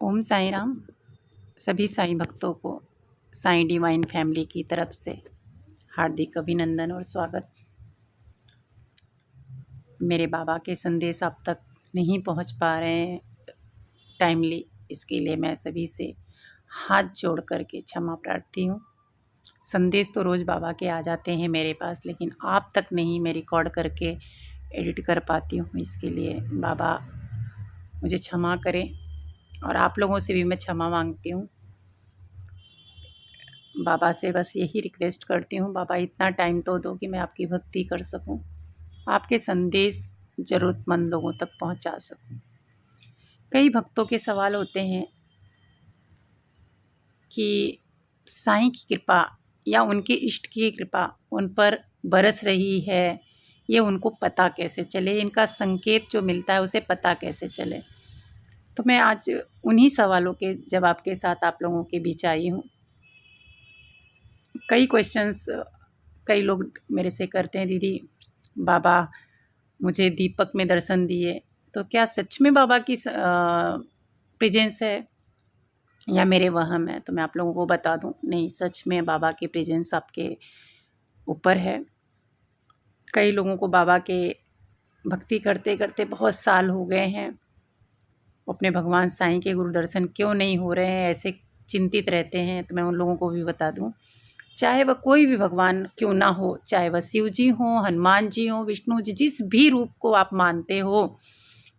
ओम साई राम। सभी साईं भक्तों को साईं डिवाइन फैमिली की तरफ से हार्दिक अभिनंदन और स्वागत। मेरे बाबा के संदेश आप तक नहीं पहुंच पा रहे हैं टाइमली, इसके लिए मैं सभी से हाथ जोड़ करके क्षमा प्रार्थी हूँ। संदेश तो रोज़ बाबा के आ जाते हैं मेरे पास, लेकिन आप तक नहीं मैं रिकॉर्ड करके एडिट कर पाती हूँ। इसके लिए बाबा मुझे क्षमा करें और आप लोगों से भी मैं क्षमा मांगती हूँ। बाबा से बस यही रिक्वेस्ट करती हूँ, बाबा इतना टाइम तो दो कि मैं आपकी भक्ति कर सकूँ, आपके संदेश ज़रूरतमंद लोगों तक पहुँचा सकूँ। कई भक्तों के सवाल होते हैं कि साईं की कृपा या उनके इष्ट की कृपा उन पर बरस रही है, ये उनको पता कैसे चले, इनका संकेत जो मिलता है उसे पता कैसे चले। तो मैं आज उन्हीं सवालों के जवाब के साथ आप लोगों के बीच आई हूँ। कई क्वेश्चंस कई लोग मेरे से करते हैं, दीदी बाबा मुझे दीपक में दर्शन दिए, तो क्या सच में बाबा की प्रेजेंस है या मेरे वहम है? तो मैं आप लोगों को बता दूं, नहीं, सच में बाबा की प्रेजेंस आपके ऊपर है। कई लोगों को बाबा के भक्ति करते करते बहुत साल हो गए हैं, अपने भगवान साईं के गुरु दर्शन क्यों नहीं हो रहे हैं, ऐसे चिंतित रहते हैं। तो मैं उन लोगों को भी बता दूं, चाहे वह कोई भी भगवान क्यों ना हो, चाहे वह शिव जी हो, हनुमान जी हो, विष्णु जी, जिस भी रूप को आप मानते हो,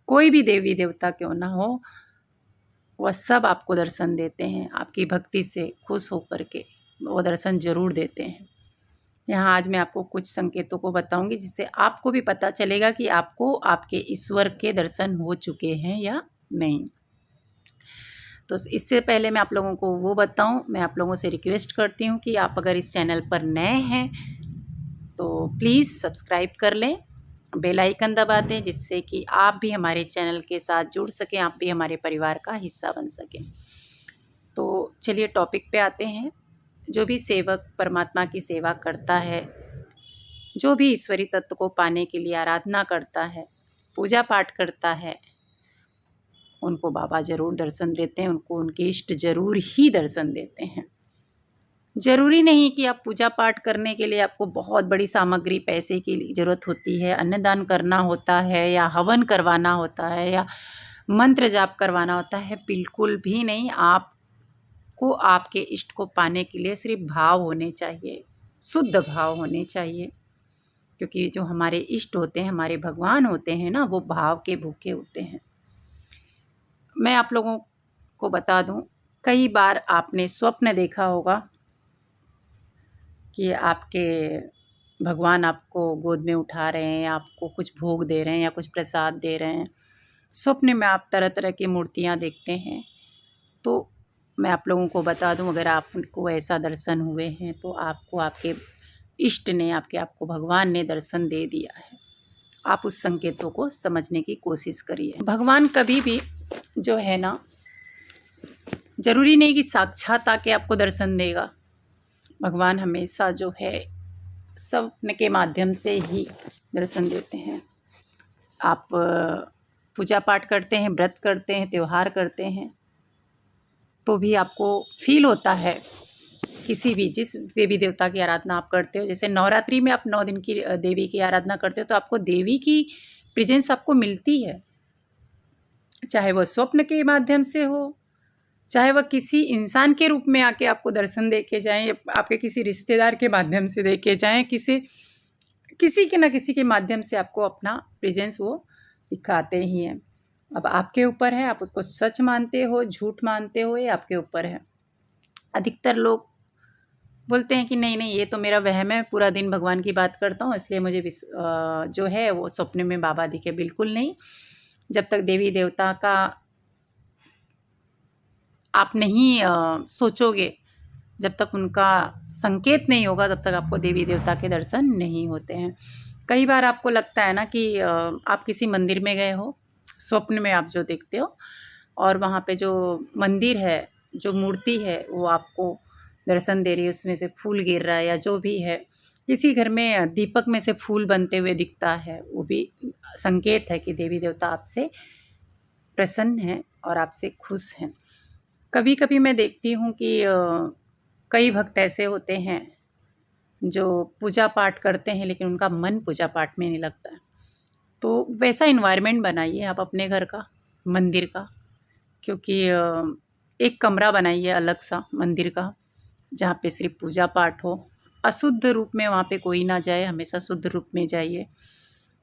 कोई भी देवी देवता क्यों ना हो, वह सब आपको दर्शन देते हैं। आपकी भक्ति से खुश होकर के वो दर्शन जरूर देते हैं। यहाँ आज मैं आपको कुछ संकेतों को बताऊंगी, जिससे आपको भी पता चलेगा कि आपको आपके ईश्वर के दर्शन हो चुके हैं या नहीं। तो इससे पहले मैं आप लोगों को वो बताऊं, मैं आप लोगों से रिक्वेस्ट करती हूं कि आप अगर इस चैनल पर नए हैं तो प्लीज़ सब्सक्राइब कर लें, बेल आइकन दबा दें, जिससे कि आप भी हमारे चैनल के साथ जुड़ सकें, आप भी हमारे परिवार का हिस्सा बन सकें। तो चलिए टॉपिक पे आते हैं। जो भी सेवक परमात्मा की सेवा करता है, जो भी ईश्वरी तत्व को पाने के लिए आराधना करता है, पूजा पाठ करता है, उनको बाबा ज़रूर दर्शन देते हैं, उनको उनके इष्ट ज़रूर ही दर्शन देते हैं। ज़रूरी नहीं कि आप पूजा पाठ करने के लिए आपको बहुत बड़ी सामग्री पैसे की ज़रूरत होती है, अन्नदान करना होता है, या हवन करवाना होता है, या मंत्र जाप करवाना होता है। बिल्कुल भी नहीं। आपको आपके इष्ट को पाने के लिए सिर्फ भाव होने चाहिए, शुद्ध भाव होने चाहिए, क्योंकि जो हमारे इष्ट होते हैं, हमारे भगवान होते हैं ना, वो भाव के भूखे होते हैं। मैं आप लोगों को बता दूं, कई बार आपने स्वप्न देखा होगा कि आपके भगवान आपको गोद में उठा रहे हैं, आपको कुछ भोग दे रहे हैं या कुछ प्रसाद दे रहे हैं। स्वप्न में आप तरह तरह की मूर्तियां देखते हैं। तो मैं आप लोगों को बता दूं, अगर आपको ऐसा दर्शन हुए हैं तो आपको आपके इष्ट ने, आपको भगवान ने दर्शन दे दिया है। आप उस संकेतों को समझने की कोशिश करिए। भगवान कभी भी जो है ना, ज़रूरी नहीं कि साक्षात आके आपको दर्शन देगा। भगवान हमेशा जो है स्वप्न के माध्यम से ही दर्शन देते हैं। आप पूजा पाठ करते हैं, व्रत करते हैं, त्यौहार करते हैं, तो भी आपको फील होता है, किसी भी जिस देवी देवता की आराधना आप करते हो, जैसे नवरात्रि में आप 9 दिन की देवी की आराधना करते हो, तो आपको देवी की प्रेजेंस आपको मिलती है, चाहे वह स्वप्न के माध्यम से हो, चाहे वह किसी इंसान के रूप में आके आपको दर्शन देके जाएं, या आपके किसी रिश्तेदार के माध्यम से देके जाएं, किसी के ना किसी के माध्यम से आपको अपना प्रेजेंस वो दिखाते ही हैं। अब आपके ऊपर है, आप उसको सच मानते हो, झूठ मानते हो, ये आपके ऊपर है। अधिकतर लोग बोलते हैं कि नहीं नहीं, ये तो मेरा वहम है, पूरा दिन भगवान की बात करता हूँ, इसलिए मुझे जो है वो सपने में बाबा दिखे। बिल्कुल नहीं। जब तक देवी देवता का आप नहीं सोचोगे, जब तक उनका संकेत नहीं होगा, तब तक आपको देवी देवता के दर्शन नहीं होते हैं। कई बार आपको लगता है ना कि आप किसी मंदिर में गए हो, स्वप्न में आप जो देखते हो, और वहाँ पे जो मंदिर है, जो मूर्ति है, वो आपको दर्शन दे रही है, उसमें से फूल गिर रहा है, या जो भी है, किसी घर में दीपक में से फूल बनते हुए दिखता है, वो भी संकेत है कि देवी देवता आपसे प्रसन्न हैं और आपसे खुश हैं। कभी कभी मैं देखती हूँ कि कई भक्त ऐसे होते हैं जो पूजा पाठ करते हैं लेकिन उनका मन पूजा पाठ में नहीं लगता है। तो वैसा इन्वायरमेंट बनाइए आप अपने घर का, मंदिर का, क्योंकि एक कमरा बनाइए अलग सा मंदिर का, जहाँ पे सिर्फ पूजा पाठ हो। अशुद्ध रूप में वहाँ पे कोई ना जाए, हमेशा शुद्ध रूप में जाइए।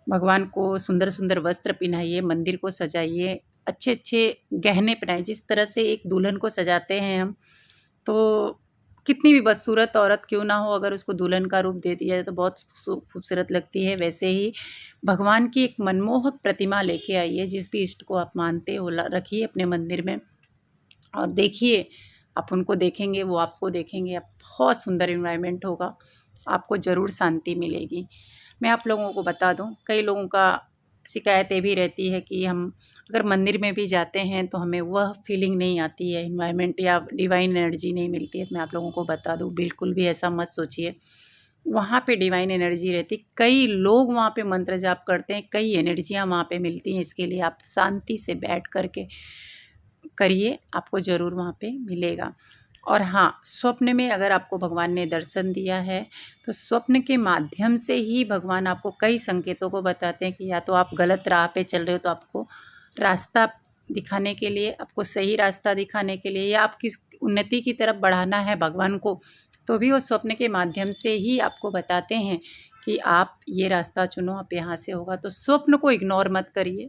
भगवान को सुंदर सुंदर वस्त्र पहनाइए, मंदिर को सजाइए, अच्छे अच्छे गहने पहनाइए। जिस तरह से एक दुल्हन को सजाते हैं हम, तो कितनी भी बदसूरत औरत क्यों ना हो, अगर उसको दुल्हन का रूप दे दिया जाए तो बहुत खूबसूरत लगती है। वैसे ही भगवान की एक मनमोहक प्रतिमा लेके आइए, जिस भी इष्ट को आप मानते हो रखिए अपने मंदिर में, और देखिए, आप उनको देखेंगे, वो आपको देखेंगे, आप बहुत सुंदर इन्वायरमेंट होगा, आपको ज़रूर शांति मिलेगी। मैं आप लोगों को बता दूं, कई लोगों का शिकायत ये भी रहती है कि हम अगर मंदिर में भी जाते हैं तो हमें वह फीलिंग नहीं आती है, इन्वायरमेंट या डिवाइन एनर्जी नहीं मिलती है। तो मैं आप लोगों को बता दूं, बिल्कुल भी ऐसा मत सोचिए। वहाँ पे डिवाइन एनर्जी रहती, कई लोग वहाँ पे मंत्र जाप करते हैं, कई एनर्जियाँ वहाँ पे मिलती हैं। इसके लिए आप शांति से बैठ करके करिए, आपको ज़रूर वहाँ पे मिलेगा। और हाँ, स्वप्न में अगर आपको भगवान ने दर्शन दिया है तो स्वप्न के माध्यम से ही भगवान आपको कई संकेतों को बताते हैं कि या तो आप गलत राह पे चल रहे हो, तो आपको रास्ता दिखाने के लिए, आपको सही रास्ता दिखाने के लिए, या आप किस उन्नति की तरफ बढ़ाना है भगवान को, तो भी वो स्वप्न के माध्यम से ही आपको बताते हैं कि आप ये रास्ता चुनो, आप यहाँ से होगा। तो स्वप्न को इग्नोर मत करिए,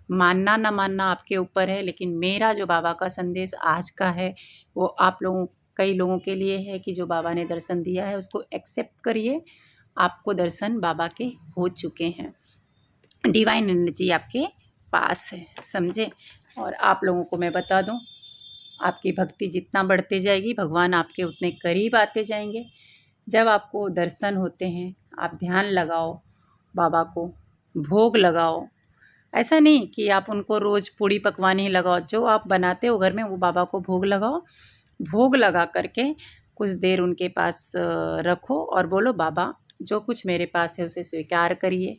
मानना ना मानना आपके ऊपर है। लेकिन मेरा जो बाबा का संदेश आज का है वो आप लोगों, कई लोगों के लिए है कि जो बाबा ने दर्शन दिया है उसको एक्सेप्ट करिए। आपको दर्शन बाबा के हो चुके हैं, डिवाइन एनर्जी आपके पास है, समझे। और आप लोगों को मैं बता दूं, आपकी भक्ति जितना बढ़ते जाएगी, भगवान आपके उतने करीब आते जाएंगे। जब आपको दर्शन होते हैं, आप ध्यान लगाओ, बाबा को भोग लगाओ। ऐसा नहीं कि आप उनको रोज़ पूड़ी पकवान ही लगाओ, जो आप बनाते हो घर में वो बाबा को भोग लगाओ। भोग लगा करके कुछ देर उनके पास रखो और बोलो, बाबा जो कुछ मेरे पास है उसे स्वीकार करिए।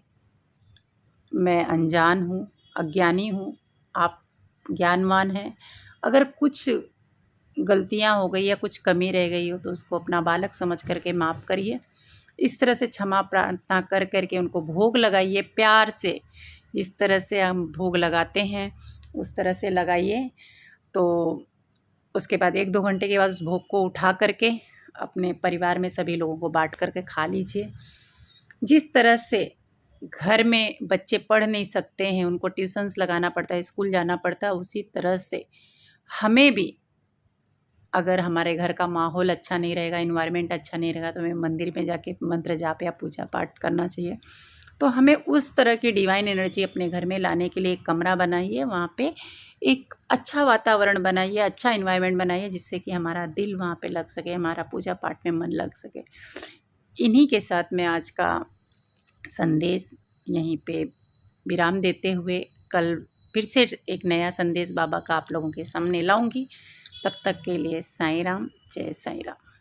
मैं अनजान हूँ, अज्ञानी हूँ, आप ज्ञानवान हैं। अगर कुछ गलतियाँ हो गई या कुछ कमी रह गई हो तो उसको अपना बालक समझ करके माफ़ करिए। इस तरह से क्षमा प्रार्थना कर करके उनको भोग लगाइए प्यार से। जिस तरह से हम भोग लगाते हैं उस तरह से लगाइए। तो उसके बाद 1-2 घंटे के बाद उस भोग को उठा करके अपने परिवार में सभी लोगों को बांट करके खा लीजिए। जिस तरह से घर में बच्चे पढ़ नहीं सकते हैं, उनको ट्यूशन्स लगाना पड़ता है, स्कूल जाना पड़ता है, उसी तरह से हमें भी अगर हमारे घर का माहौल अच्छा नहीं रहेगा, इन्वायरमेंट अच्छा नहीं रहेगा, तो हमें मंदिर में जाके मंत्र जाप या पूजा पाठ करना चाहिए। तो हमें उस तरह की डिवाइन एनर्जी अपने घर में लाने के लिए एक कमरा बनाइए, वहाँ पे एक अच्छा वातावरण बनाइए, अच्छा इन्वायरमेंट बनाइए, जिससे कि हमारा दिल वहाँ पे लग सके, हमारा पूजा पाठ में मन लग सके। इन्हीं के साथ मैं आज का संदेश यहीं पे विराम देते हुए कल फिर से एक नया संदेश बाबा का आप लोगों के सामने लाऊंगी। तब तक के लिए साईं राम, जय साईं राम।